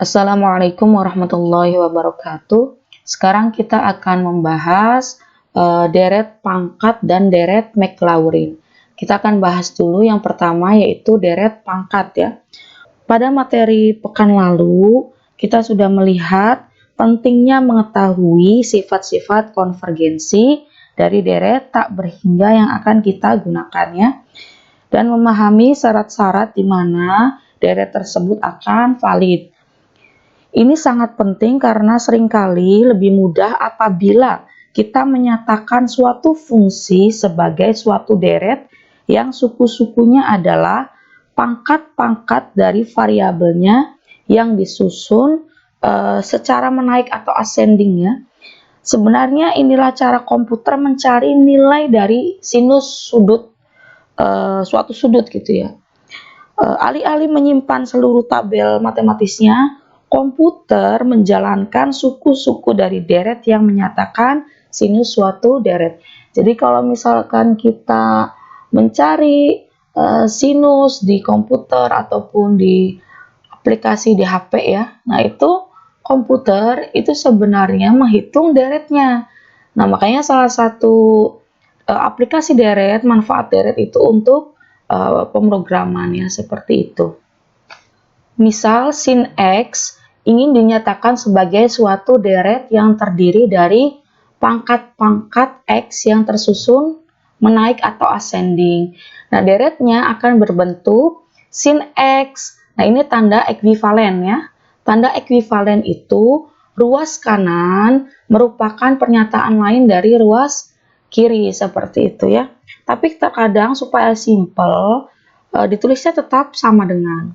Assalamualaikum warahmatullahi wabarakatuh. Sekarang kita akan membahas deret pangkat dan deret Maclaurin. Kita akan bahas dulu yang pertama yaitu deret pangkat ya. Pada materi pekan lalu kita sudah melihat pentingnya mengetahui sifat-sifat konvergensi dari deret tak berhingga yang akan kita gunakan ya. Dan memahami syarat-syarat di mana deret tersebut akan valid. Ini sangat penting karena seringkali lebih mudah apabila kita menyatakan suatu fungsi sebagai suatu deret yang suku-sukunya adalah pangkat-pangkat dari variabelnya yang disusun secara menaik atau ascending ya. Sebenarnya inilah cara komputer mencari nilai dari sinus sudut suatu sudut gitu ya. Alih-alih menyimpan seluruh tabel matematisnya, komputer menjalankan suku-suku dari deret yang menyatakan sinus suatu deret. Jadi kalau misalkan kita mencari sinus di komputer ataupun di aplikasi di HP ya, nah itu komputer itu sebenarnya menghitung deretnya. Nah makanya salah satu aplikasi deret, manfaat deret itu untuk pemrograman ya, seperti itu. Misal sin X ingin dinyatakan sebagai suatu deret yang terdiri dari pangkat-pangkat X yang tersusun menaik atau ascending. Nah, deretnya akan berbentuk sin X. Nah, ini tanda ekuivalen ya. Tanda ekuivalen itu ruas kanan merupakan pernyataan lain dari ruas kiri, seperti itu ya. Tapi terkadang supaya simple, ditulisnya tetap sama dengan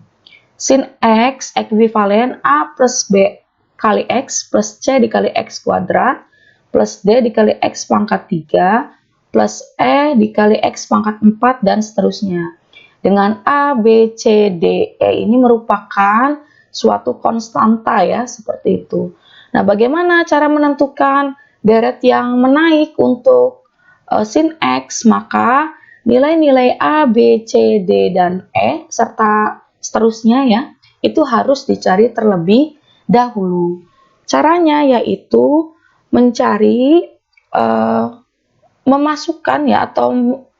sin X ekuivalen A plus B kali X plus C dikali X kuadrat plus D dikali X pangkat 3 plus E dikali X pangkat 4 dan seterusnya. Dengan A, B, C, D, E ini merupakan suatu konstanta ya, seperti itu. Nah, bagaimana cara menentukan deret yang menaik untuk sin X? Maka nilai-nilai A, B, C, D, dan E serta seterusnya ya, itu harus dicari terlebih dahulu. Caranya yaitu mencari memasukkan ya atau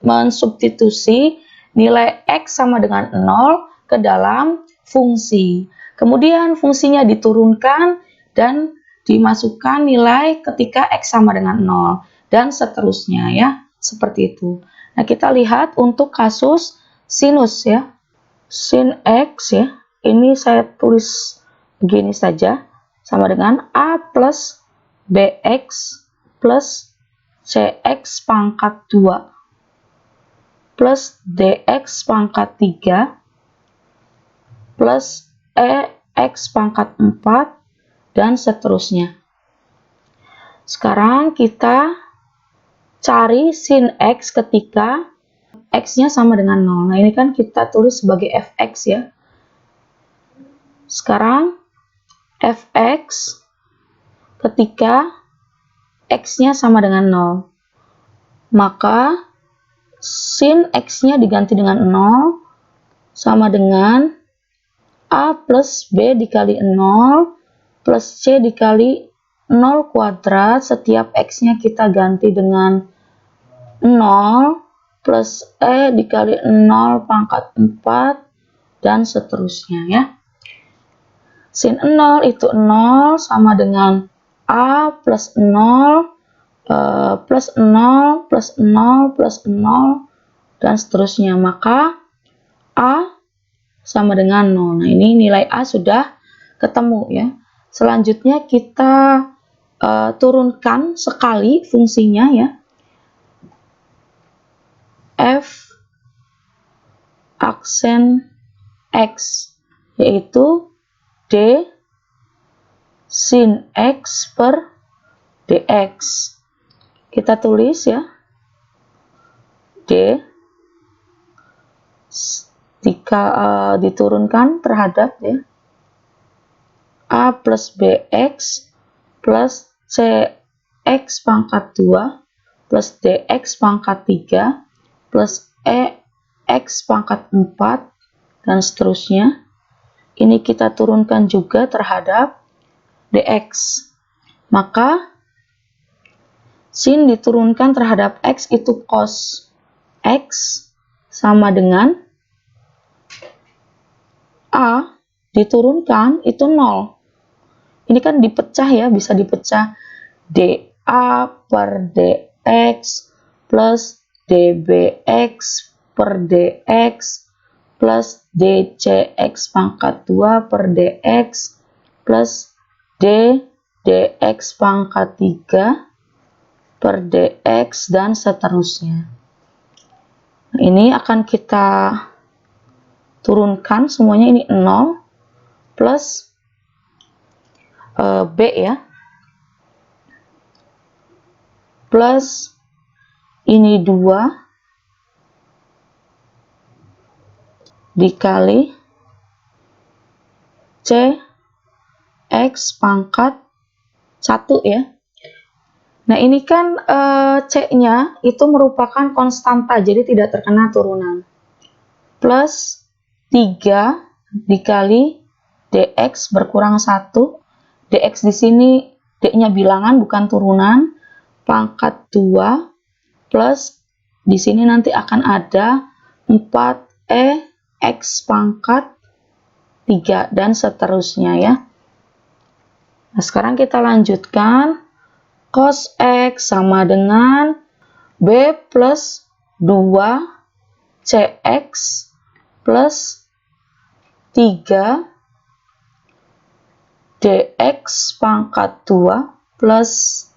mensubstitusi nilai X sama dengan 0 ke dalam fungsi. Kemudian fungsinya diturunkan dan dimasukkan nilai ketika X sama dengan 0 dan seterusnya ya, seperti itu. Nah, kita lihat untuk kasus sinus ya. Sin X ya, ini saya tulis begini saja, sama dengan A plus BX plus CX pangkat 2 plus DX pangkat 3 plus EX pangkat 4 dan seterusnya. Sekarang kita cari sin X ketika X-nya sama dengan 0. Nah, ini kan kita tulis sebagai fx ya. Sekarang fx ketika X-nya sama dengan 0. Maka sin X-nya diganti dengan 0 sama dengan A plus B dikali 0 plus C dikali 0 kuadrat. Setiap X-nya kita ganti dengan 0 plus E dikali 0 pangkat 4 dan seterusnya ya. Sin 0 itu 0 sama dengan A plus 0 plus 0 plus 0 plus 0 dan seterusnya. Maka A sama dengan 0. Nah, ini nilai A sudah ketemu ya. Selanjutnya kita turunkan sekali fungsinya ya. F aksen X yaitu D sin X per DX. Kita tulis ya, D jika diturunkan terhadap ya A plus BX plus CX pangkat 2 plus DX pangkat 3 plus EX pangkat 4 dan seterusnya. ini kita turunkan juga terhadap dx. Maka sin diturunkan terhadap x itu cos x sama dengan a diturunkan itu 0. Ini kan dipecah ya, bisa dipecah dA per dx plus dbx per dx plus dcx pangkat 2 per dx plus dx pangkat 3 per dx dan seterusnya. Ini akan kita turunkan semuanya, ini 0 plus b ya, plus ini 2 dikali c x pangkat 1 ya. Nah ini kan c-nya itu merupakan konstanta, jadi tidak terkena turunan. Plus 3 dikali dx berkurang 1. Dx di sini d-nya bilangan bukan turunan, pangkat 2 plus di sini nanti akan ada 4e x pangkat 3 dan seterusnya ya. Nah, sekarang kita lanjutkan. Cos x sama dengan b plus 2 cx plus 3 dx pangkat 2 plus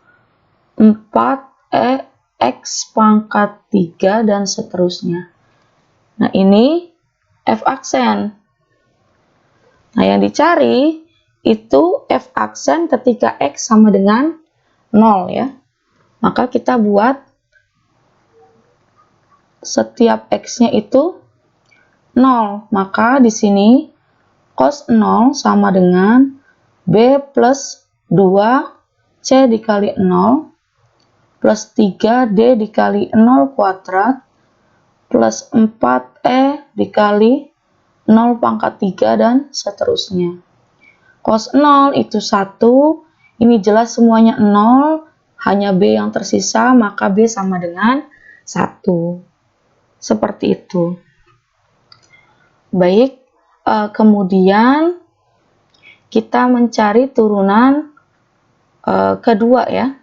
4e x pangkat 3 dan seterusnya. Nah ini f aksen. Nah yang dicari itu f aksen ketika x sama dengan 0 ya. Maka kita buat setiap x-nya itu 0. Maka di sini cos 0 sama dengan b plus 2c dikali 0 plus 3d dikali 0 kuadrat plus 4e dikali 0 pangkat 3 dan seterusnya. Cos 0 itu 1. Ini jelas semuanya 0, hanya B yang tersisa, maka B sama dengan 1. Seperti itu. Baik, kemudian kita mencari turunan kedua ya.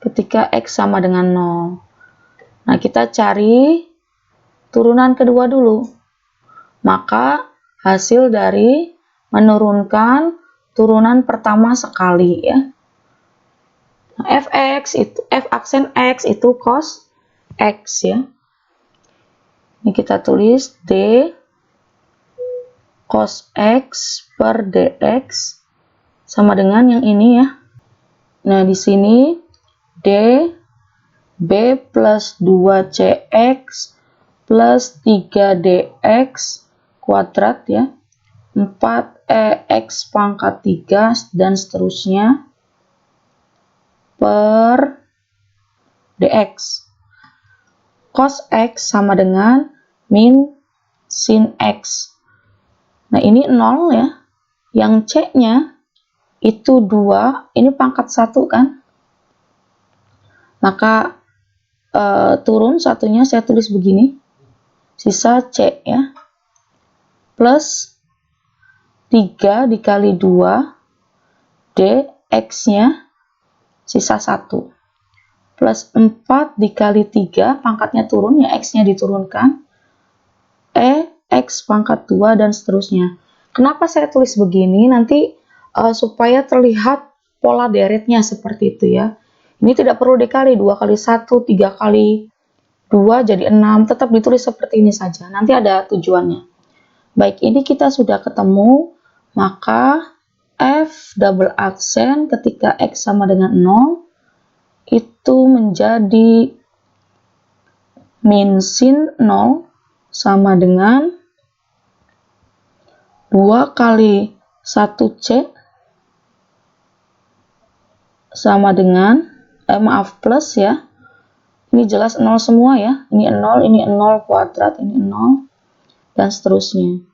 Ketika X sama dengan 0. Nah, kita cari turunan kedua dulu. Maka hasil dari menurunkan turunan pertama sekali ya. Nah, f aksen x itu cos x ya. Ini kita tulis d cos x per dx sama dengan yang ini ya. Nah, di sini d b plus 2cx plus 3dx kuadrat ya. 4x pangkat 3 dan seterusnya per dx. Cos x sama dengan min sin x. Nah ini 0 ya. Yang c-nya itu 2, ini pangkat 1 kan. Maka turun satunya saya tulis begini. Sisa c ya. Plus 3 dikali 2 dx-nya sisa 1 plus 4 dikali 3 pangkatnya turun ya, x-nya diturunkan x pangkat 2 dan seterusnya. Kenapa saya tulis begini? Nanti supaya terlihat pola deretnya seperti itu ya. Ini tidak perlu dikali 2 kali 1, 3 kali 2 jadi 6, tetap ditulis seperti ini saja, nanti ada tujuannya. Baik, ini kita sudah ketemu. Maka f double aksen ketika x sama dengan 0 itu menjadi min sin 0 sama dengan 2 kali 1c sama dengan plus ya. Ini jelas 0 semua ya. Ini 0 kuadrat, ini 0 dan seterusnya.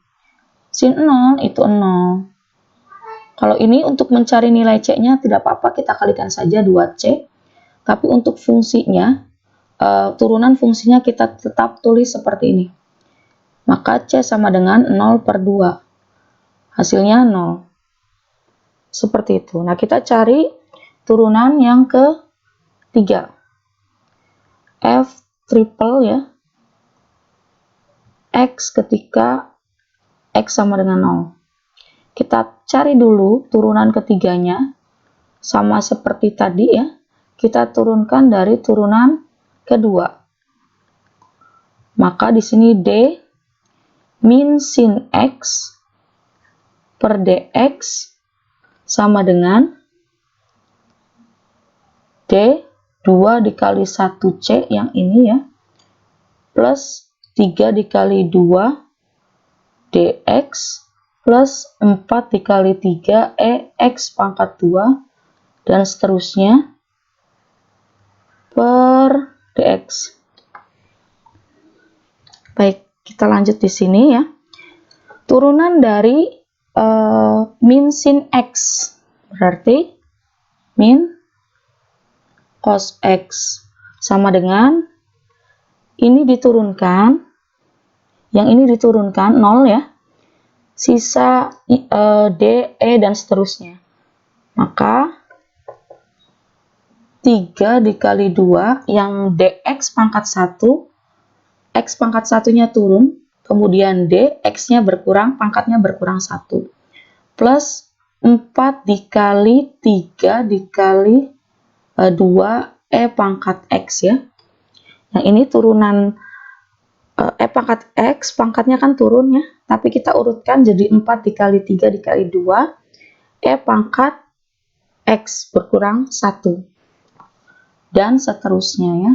Sin 0 itu 0. Kalau ini untuk mencari nilai C-nya tidak apa-apa, kita kalikan saja 2C. Tapi untuk fungsinya, turunan fungsinya kita tetap tulis seperti ini. Maka C sama dengan 0/2. Hasilnya 0. Seperti itu. Nah, kita cari turunan yang ketiga. F triple ya. X ketika X sama dengan 0. Kita cari dulu turunan ketiganya. Sama seperti tadi ya. Kita turunkan dari turunan kedua. Maka di sini D min sin X per dx sama dengan D 2 dikali 1C yang ini ya, plus 3 dikali 2 dx plus 4 dikali 3 X pangkat 2 dan seterusnya per dx. Baik, kita lanjut di sini ya. Turunan dari min sin X berarti min cos X sama dengan ini diturunkan, yang ini diturunkan 0 ya, sisa D, E dan seterusnya. Maka 3 dikali 2 yang dx pangkat 1, X pangkat 1-nya turun, kemudian D, X-nya berkurang, pangkatnya berkurang 1. Plus 4 dikali 3 dikali 2 E pangkat X ya. Yang ini turunan E pangkat X, pangkatnya kan turun ya. Tapi kita urutkan jadi 4 dikali 3 dikali 2 E pangkat X berkurang 1. Dan seterusnya ya.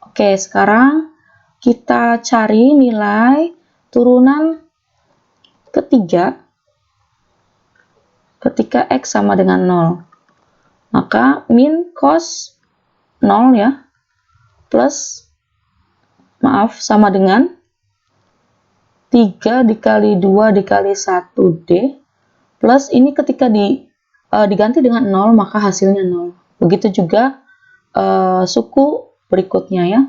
Oke, sekarang kita cari nilai turunan ketiga ketika X sama dengan 0. Maka min cos 0 ya, plus, sama dengan 3 dikali 2 dikali 1D, plus ini ketika diganti dengan 0, maka hasilnya 0. Begitu juga suku berikutnya ya.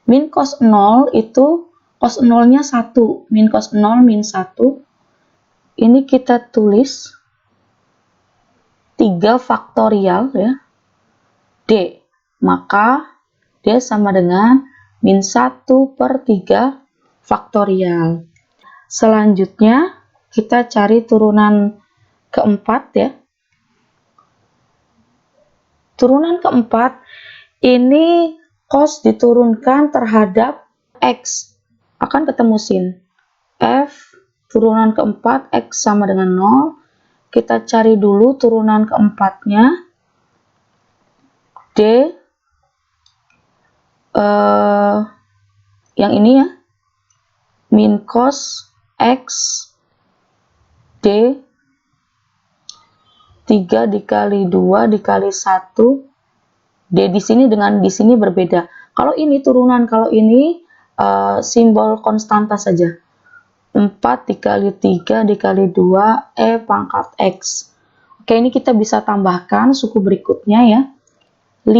Min cos 0 itu cos 0-nya 1, min cos 0 min 1. Ini kita tulis 3 faktorial ya. D. Maka D sama dengan min 1/3 faktorial. Selanjutnya kita cari turunan keempat ya. Turunan keempat ini cos diturunkan terhadap X akan ketemu sin. F turunan keempat X sama dengan 0. Kita cari dulu turunan keempatnya. D yang ini ya, min cos X D 3 dikali 2 dikali 1 D di sini dengan di sini berbeda. Kalau ini turunan, kalau ini simbol konstanta saja. 4 dikali 3 dikali 2 E pangkat X. Oke, ini kita bisa tambahkan suku berikutnya ya. 5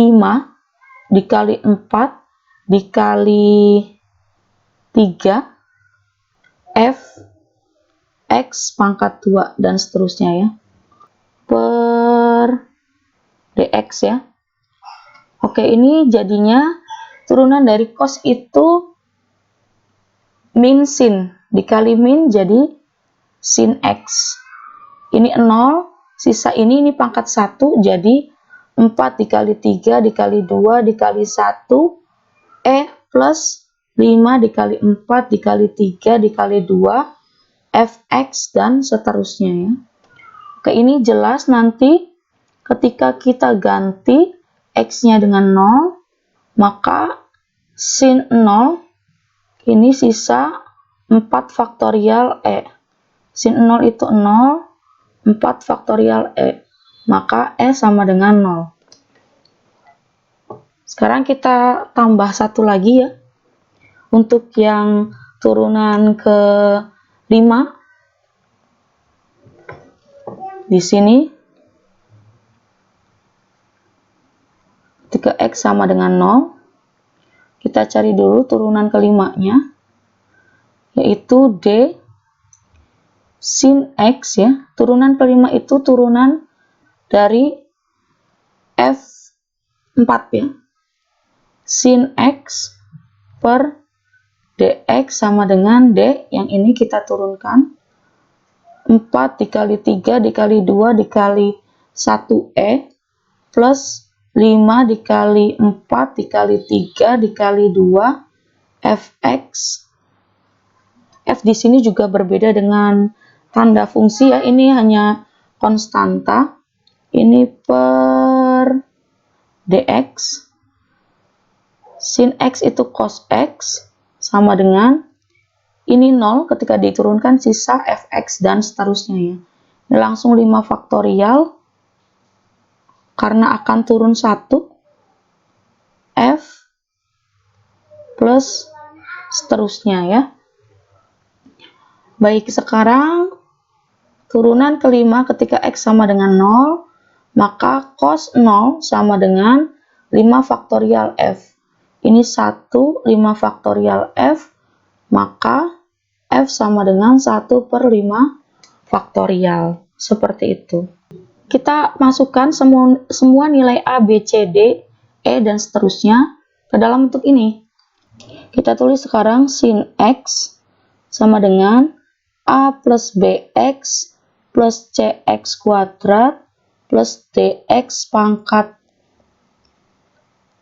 dikali 4 dikali 3 F X pangkat 2 dan seterusnya ya. Per dx ya. Oke, ini jadinya turunan dari cos itu min sin dikali min jadi sin X. Ini 0, sisa ini pangkat 1 jadi 4 dikali 3 dikali 2 dikali 1 E plus 5 dikali 4 dikali 3 dikali 2 Fx dan seterusnya ya. Oke, ini jelas nanti ketika kita ganti X-nya dengan 0, maka sin 0 ini sisa 4 faktorial E. Sin 0 itu 0, 4 faktorial E. Maka E sama dengan 0. Sekarang kita tambah satu lagi ya. Untuk yang turunan ke 5, Di sini ketika X sama dengan 0, kita cari dulu turunan kelimanya, yaitu D sin X ya. Turunan kelima itu turunan dari F4 ya. Sin X per dx sama dengan D, yang ini kita turunkan 4 dikali 3 dikali 2 dikali 1E plus 5 dikali 4 dikali 3 dikali 2 fx. F di sini juga berbeda dengan tanda fungsi ya, ini hanya konstanta, ini per dx. Sin x itu cos x sama dengan ini 0 ketika diturunkan sisa fx dan seterusnya ya. Ini langsung 5 faktorial karena akan turun 1 f plus seterusnya ya. Baik, sekarang turunan kelima ketika x sama dengan 0, maka cos 0 sama dengan 5 faktorial f. Ini 1 5 faktorial f, maka f sama dengan 1 per 5 faktorial. Seperti itu. Kita masukkan semua nilai A, B, C, D, E, dan seterusnya ke dalam bentuk ini. Kita tulis sekarang sin X sama dengan A plus BX plus CX kuadrat plus DX pangkat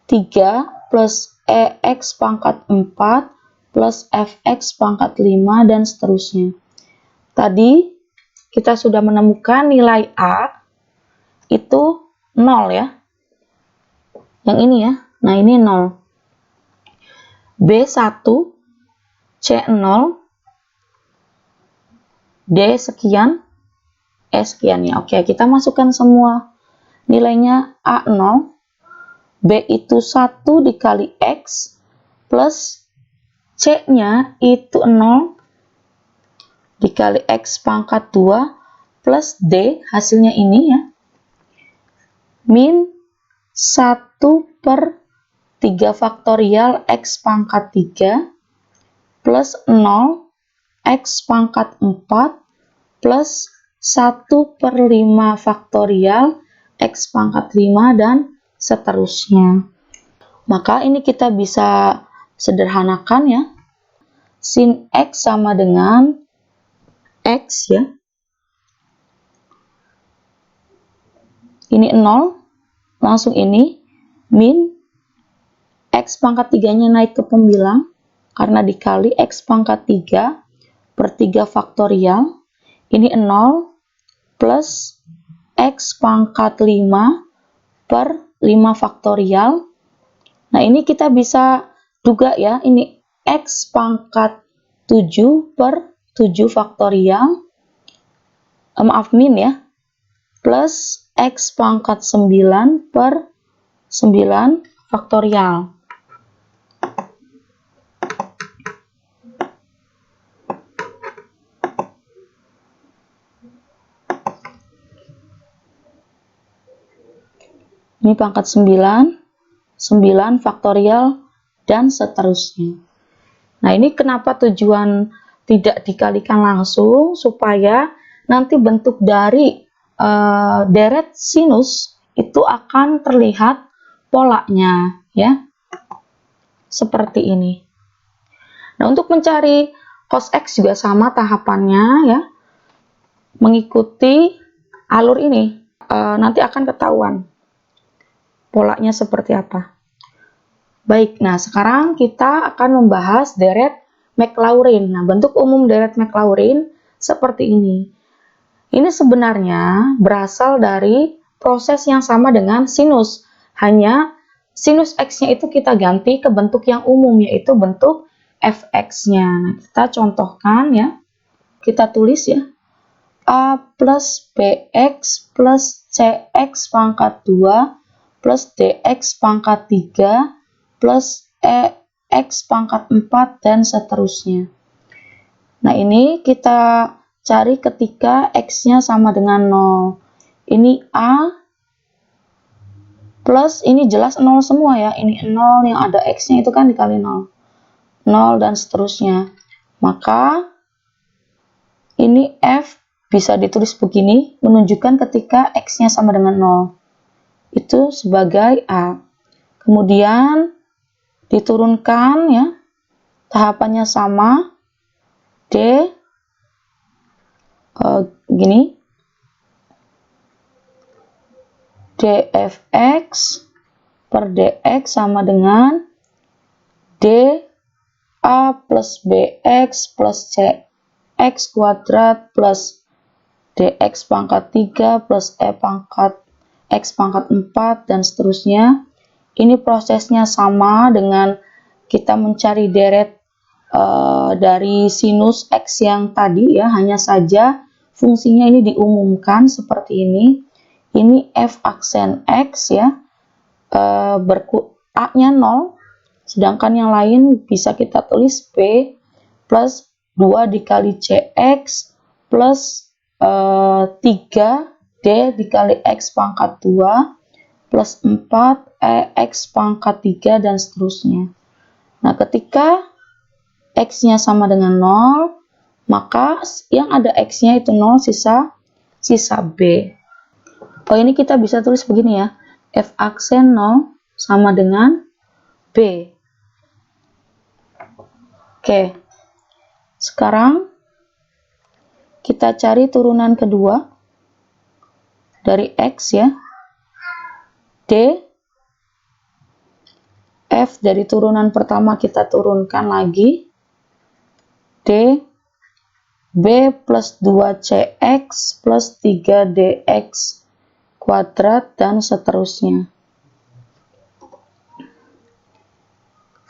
3 plus EX pangkat 4 plus fx pangkat 5 dan seterusnya. Tadi kita sudah menemukan nilai A itu 0 ya. Yang ini ya. Nah, ini 0. B1, C0, D sekian, E sekian ya. Oke, kita masukkan semua nilainya A0. B itu 1 dikali X plus C-nya itu 0 dikali X pangkat 2 plus D, hasilnya ini ya, min 1 per 3 faktorial X pangkat 3 plus 0 X pangkat 4 plus 1 per 5 faktorial X pangkat 5 dan seterusnya. Maka ini kita bisa sederhanakan ya. Sin X sama dengan X ya. Ini 0, langsung ini min X pangkat 3-nya naik ke pembilang karena dikali X pangkat 3 per 3 faktorial. Ini 0 plus X pangkat 5 per 5 faktorial. Nah, ini kita bisa juga ya, ini X pangkat 7 per 7 faktorial, min ya, plus X pangkat 9 per 9 faktorial. Ini pangkat 9, 9 faktorial, dan seterusnya. Nah, ini kenapa tujuan tidak dikalikan langsung, supaya nanti bentuk dari deret sinus itu akan terlihat polanya ya, seperti ini. Nah, untuk mencari cos X juga sama tahapannya ya, mengikuti alur ini nanti akan ketahuan polanya seperti apa. Baik, nah sekarang kita akan membahas deret Maclaurin. Nah, bentuk umum deret Maclaurin seperti ini. Ini sebenarnya berasal dari proses yang sama dengan sinus. Hanya sinus X-nya itu kita ganti ke bentuk yang umum, yaitu bentuk fx-nya. Nah, kita contohkan ya. Kita tulis ya. A plus bx plus cx pangkat 2 plus dx pangkat 3 plus EX pangkat 4 dan seterusnya. Nah, ini kita cari ketika X-nya sama dengan 0. Ini A plus, ini jelas 0 semua ya. Ini 0 yang ada X-nya itu kan dikali 0. 0 dan seterusnya. Maka ini F bisa ditulis begini, menunjukkan ketika X-nya sama dengan 0. Itu sebagai A. Kemudian diturunkan ya. Tahapannya sama. D gini. dfx per dx sama dengan d a plus bx plus cx kuadrat plus dx pangkat 3 plus e pangkat x pangkat 4 dan seterusnya. Ini prosesnya sama dengan kita mencari deret dari sinus X yang tadi ya, hanya saja fungsinya ini diumumkan seperti ini. Ini F aksen X ya, A-nya 0, sedangkan yang lain bisa kita tulis P plus 2 dikali CX plus 3 D dikali X pangkat 2 plus 4 EX pangkat 3 dan seterusnya. Nah, ketika X-nya sama dengan 0, maka yang ada X-nya itu 0, sisa B. Oh, ini kita bisa tulis begini ya. F aksen 0 sama dengan B. Oke. Sekarang kita cari turunan kedua dari X ya. D. F dari turunan pertama kita turunkan lagi. D B plus 2CX plus 3DX kuadrat dan seterusnya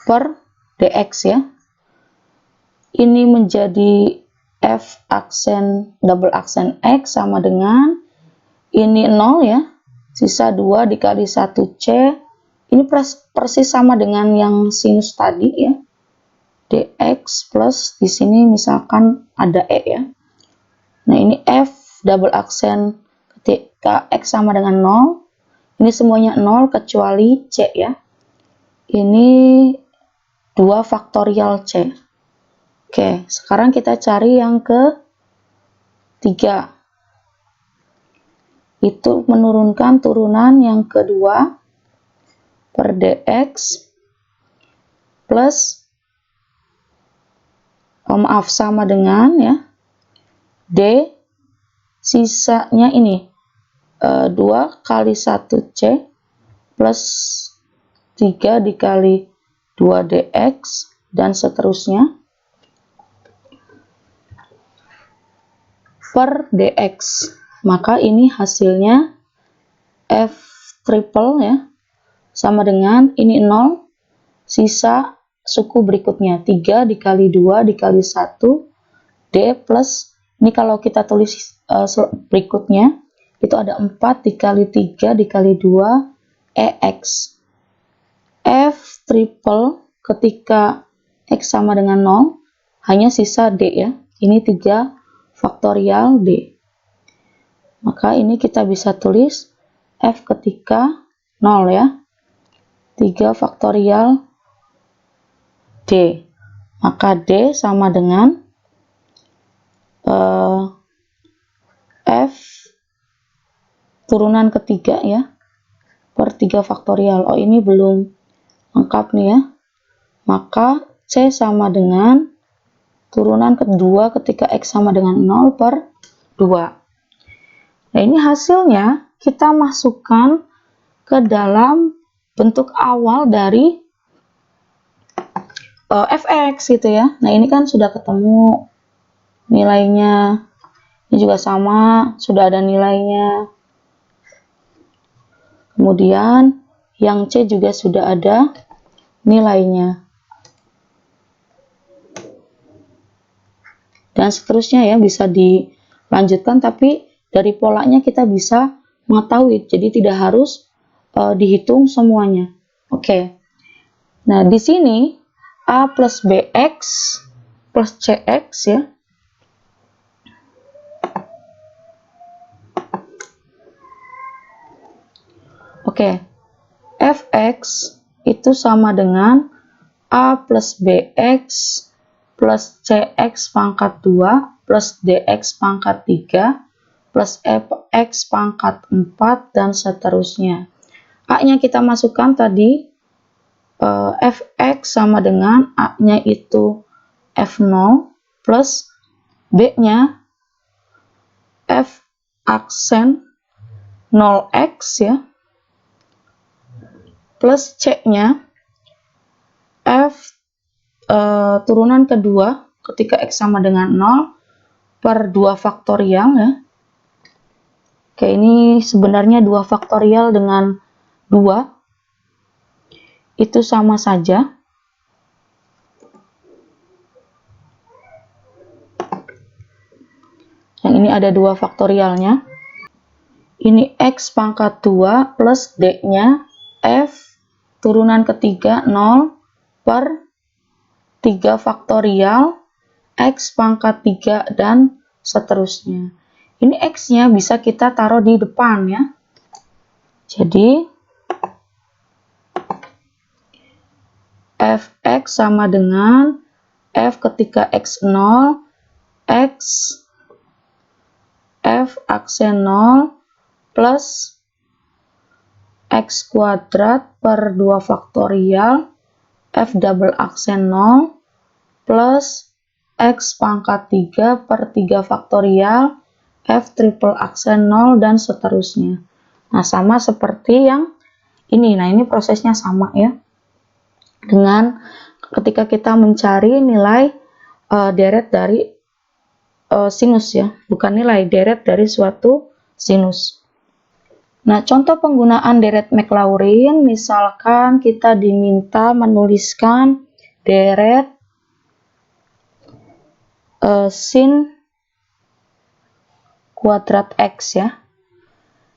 per DX ya. Ini menjadi F aksen double aksen X sama dengan ini 0 ya, sisa 2 dikali 1C. Ini persis sama dengan yang sinus tadi ya. dx plus di sini misalkan ada e ya. Nah, ini F double aksen ketika X sama dengan 0. Ini semuanya 0 kecuali C ya. Ini 2 faktorial C. Oke, sekarang kita cari yang ketiga. Itu menurunkan turunan yang kedua per dx plus sama dengan ya D sisanya ini 2 kali 1C plus 3 dikali 2DX dan seterusnya per DX. Maka ini hasilnya F triple ya, sama dengan ini 0, sisa suku berikutnya 3 dikali 2 dikali 1 D plus, ini kalau kita tulis berikutnya itu ada 4 dikali 3 dikali 2 EX. F triple ketika X sama dengan 0 hanya sisa D ya, ini 3 faktorial D. Maka ini kita bisa tulis F ketika 0 ya, 3 faktorial D. Maka D sama dengan F turunan ketiga ya, per 3 faktorial. Oh, ini belum lengkap nih ya. Maka C sama dengan turunan kedua ketika X sama dengan 0 per 2. Nah, ini hasilnya kita masukkan ke dalam bentuk awal dari fx gitu ya. Nah, ini kan sudah ketemu nilainya, ini juga sama, sudah ada nilainya. Kemudian yang C juga sudah ada nilainya. Dan seterusnya ya, bisa dilanjutkan, tapi dari polanya kita bisa mengetahui, jadi tidak harus dihitung semuanya. Oke. Nah, di sini A plus BX plus CX ya. Oke, fx itu sama dengan a plus bx plus cx pangkat 2 plus dx pangkat 3 plus fx pangkat 4 dan seterusnya. A-nya kita masukkan tadi, fx sama dengan A-nya itu f0 plus B-nya f aksen 0x ya, plus C-nya f turunan kedua ketika x sama dengan 0 per 2 faktorial ya. Oke, ini sebenarnya 2 faktorial dengan 2 itu sama saja. Yang ini ada 2 faktorialnya. Ini x pangkat 2 plus d-nya f turunan ketiga 0 per 3 faktorial x pangkat 3 dan seterusnya. Ini x-nya bisa kita taruh di depan ya. Jadi fx sama dengan f ketika x0 x f aksen 0 plus x kuadrat per 2 faktorial f double aksen 0 plus x pangkat 3 per 3 faktorial f triple aksen 0 dan seterusnya. Nah, sama seperti yang ini. Nah, ini prosesnya sama ya. Dengan ketika kita mencari nilai deret dari sinus ya, bukan nilai, deret dari suatu sinus. Nah, contoh penggunaan deret Maclaurin, misalkan kita diminta menuliskan deret sin kuadrat x ya.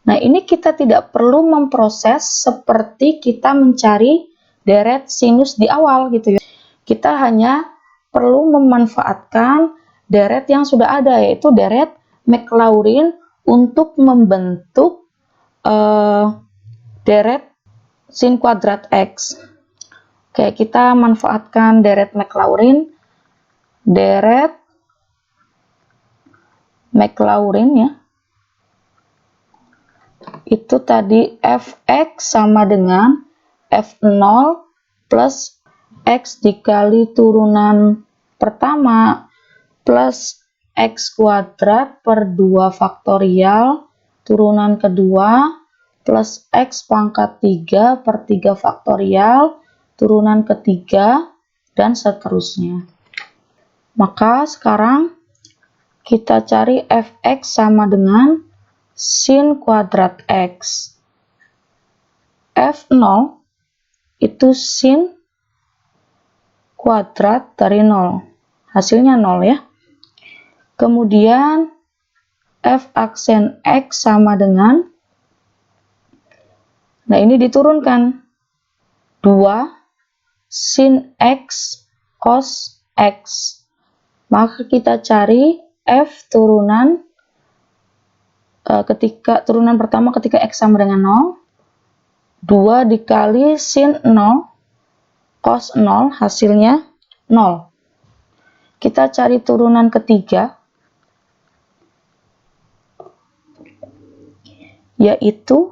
Nah, ini kita tidak perlu memproses seperti kita mencari deret sinus di awal gitu ya. Kita hanya perlu memanfaatkan deret yang sudah ada, yaitu deret Maclaurin untuk membentuk deret sin kuadrat x. Oke, kita manfaatkan deret Maclaurin. Deret Maclaurin ya. Itu tadi fx sama dengan f0 plus x dikali turunan pertama plus x kuadrat per 2 faktorial turunan kedua plus x pangkat 3 per 3 faktorial turunan ketiga dan seterusnya. Maka sekarang kita cari fx sama dengan sin kuadrat x. f0 itu sin kuadrat dari 0. Hasilnya 0 ya. Kemudian f aksen x sama dengan, nah ini diturunkan 2 sin x cos x. Maka kita cari f turunan turunan pertama ketika x sama dengan 0, 2 dikali sin 0 cos 0, hasilnya 0. Kita cari turunan ketiga, yaitu,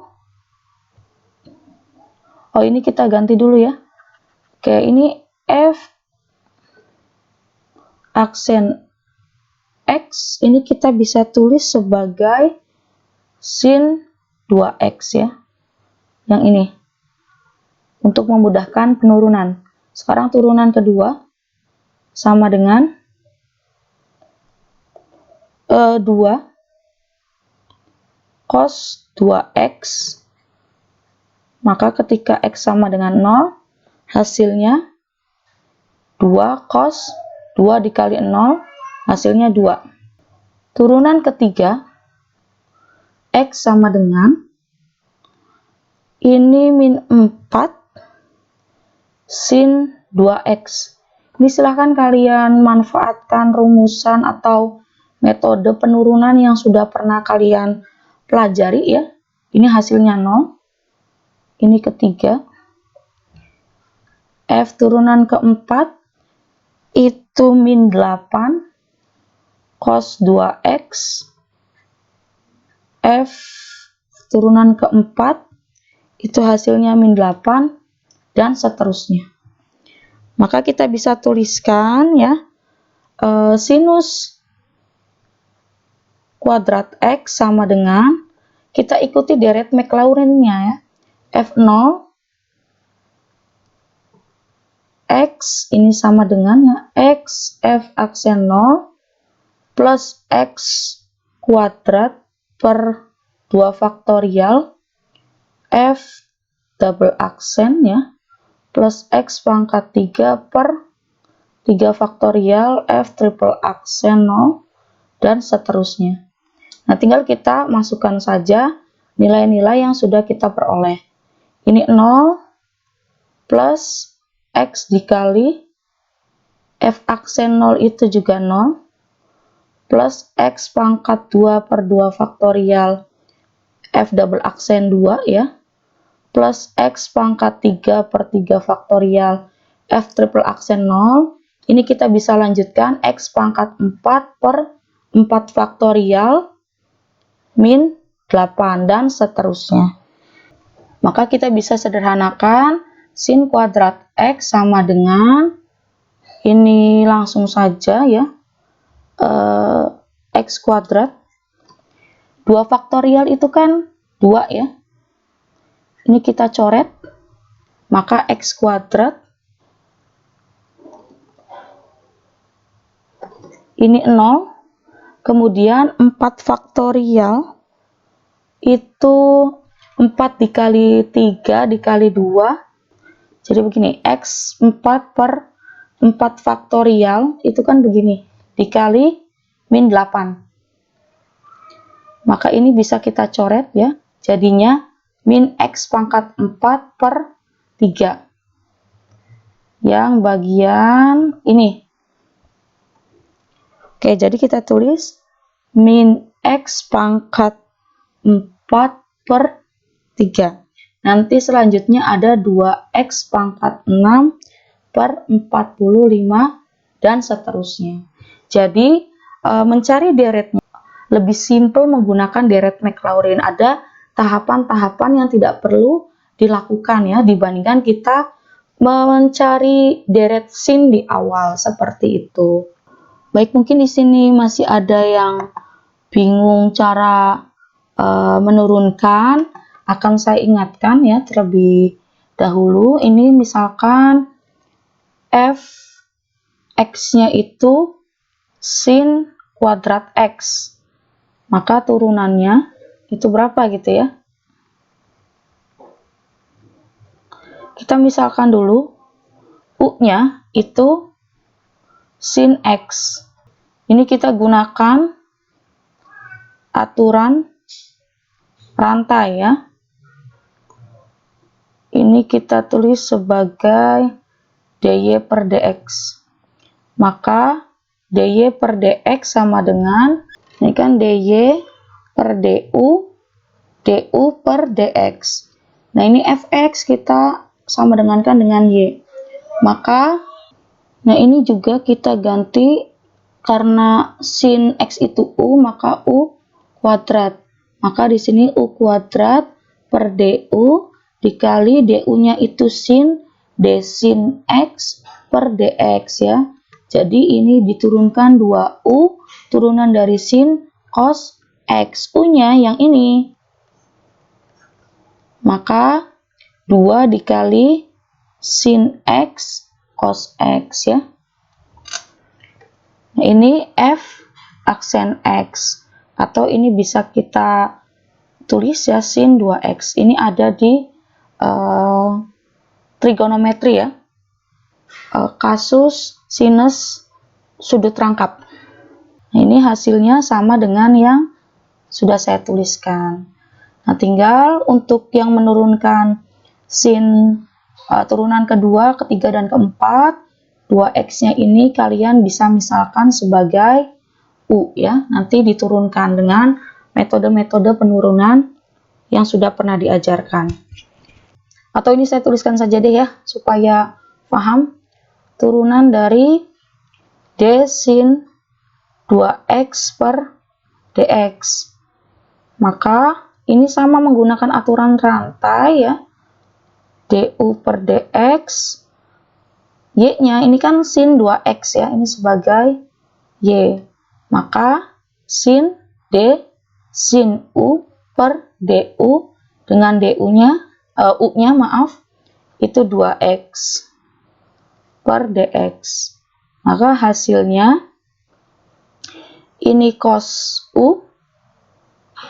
ini kita ganti dulu ya. Oke, ini f aksen x, ini kita bisa tulis sebagai sin 2x ya. Yang ini. Untuk memudahkan penurunan. Sekarang turunan kedua sama dengan 2 cos 2x. Maka ketika x sama dengan 0, hasilnya 2 cos 2 dikali 0, hasilnya 2. Turunan ketiga, x sama dengan, ini min 4 sin 2x. Ini silahkan kalian manfaatkan rumusan atau metode penurunan yang sudah pernah kalian pelajari ya. Ini hasilnya 0. ini ketiga. F turunan keempat itu min 8 cos 2x. F turunan keempat itu hasilnya min 8 dan seterusnya. Maka kita bisa tuliskan ya, sinus kuadrat X sama dengan, kita ikuti deret Maclaurin-nya ya, F0 X ini sama dengan ya X F aksen 0 plus X kuadrat per 2 faktorial F double aksen ya plus X pangkat 3 per 3 faktorial F triple aksen 0 dan seterusnya. Nah, tinggal kita masukkan saja nilai-nilai yang sudah kita peroleh. Ini 0 plus X dikali F aksen 0 itu juga 0 plus X pangkat 2 per 2 faktorial F double aksen 2 ya plus X pangkat 3 per 3 faktorial F triple aksen 0. Ini kita bisa lanjutkan X pangkat 4 per 4 faktorial min 8 dan seterusnya. Maka kita bisa sederhanakan sin kuadrat X sama dengan, ini langsung saja ya, X kuadrat 2 faktorial itu kan 2 ya, ini kita coret, maka X kuadrat ini 0, kemudian 4 faktorial itu 4 dikali 3 dikali 2, jadi begini, X 4 per 4 faktorial itu kan begini, dikali min 8. Maka ini bisa kita coret ya, jadinya min X pangkat 4 per 3. Yang bagian ini. Oke, jadi kita tulis min X pangkat 4 per 3. Nanti selanjutnya ada 2X pangkat 6 per 45 dan seterusnya. Jadi mencari deretnya lebih simpel menggunakan deret Maclaurin. Ada tahapan-tahapan yang tidak perlu dilakukan ya dibandingkan kita mencari deret sin di awal seperti itu. Baik, mungkin di sini masih ada yang bingung cara menurunkan. Akan saya ingatkan ya terlebih dahulu, ini misalkan F X-nya itu sin kuadrat X, maka turunannya itu berapa gitu ya. Kita misalkan dulu U-nya itu sin X, ini kita gunakan aturan rantai ya. Ini kita tulis sebagai dy per dx. Maka dy per dx sama dengan, ini kan dy per du, du per dx. Nah, ini fx kita sama dengankan dengan y. Maka, nah ini juga kita ganti, karena sin x itu u, maka u kuadrat. Maka di sini u kuadrat per du dikali du-nya itu sin d sin x per dx ya. Jadi ini diturunkan 2u turunan dari sin cos x, u-nya yang ini. Maka 2 dikali sin x cos x ya. Nah, ini f aksen x, atau ini bisa kita tulis ya sin 2x. Ini ada di trigonometri ya, kasus sinus sudut rangkap. Nah, ini hasilnya sama dengan yang sudah saya tuliskan. Nah, tinggal untuk yang menurunkan sin turunan kedua, ketiga, dan keempat, 2x-nya ini kalian bisa misalkan sebagai u ya, nanti diturunkan dengan metode-metode penurunan yang sudah pernah diajarkan. Atau ini saya tuliskan saja deh ya, supaya paham. Turunan dari D sin 2x per dx. Maka ini sama menggunakan aturan rantai ya. du per dx. Y-nya ini kan sin 2x ya, ini sebagai y. Maka sin D sin U per du dengan du-nya, u-nya maaf, itu 2x per dx. Maka hasilnya ini cos U,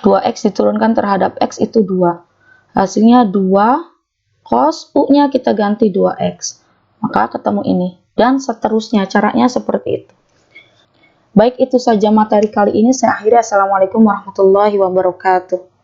2x diturunkan terhadap x itu 2. Hasilnya 2 cos U-nya kita ganti 2x. Maka ketemu ini. Dan seterusnya, caranya seperti itu. Baik, itu saja materi kali ini. Saya akhiri. Assalamualaikum warahmatullahi wabarakatuh.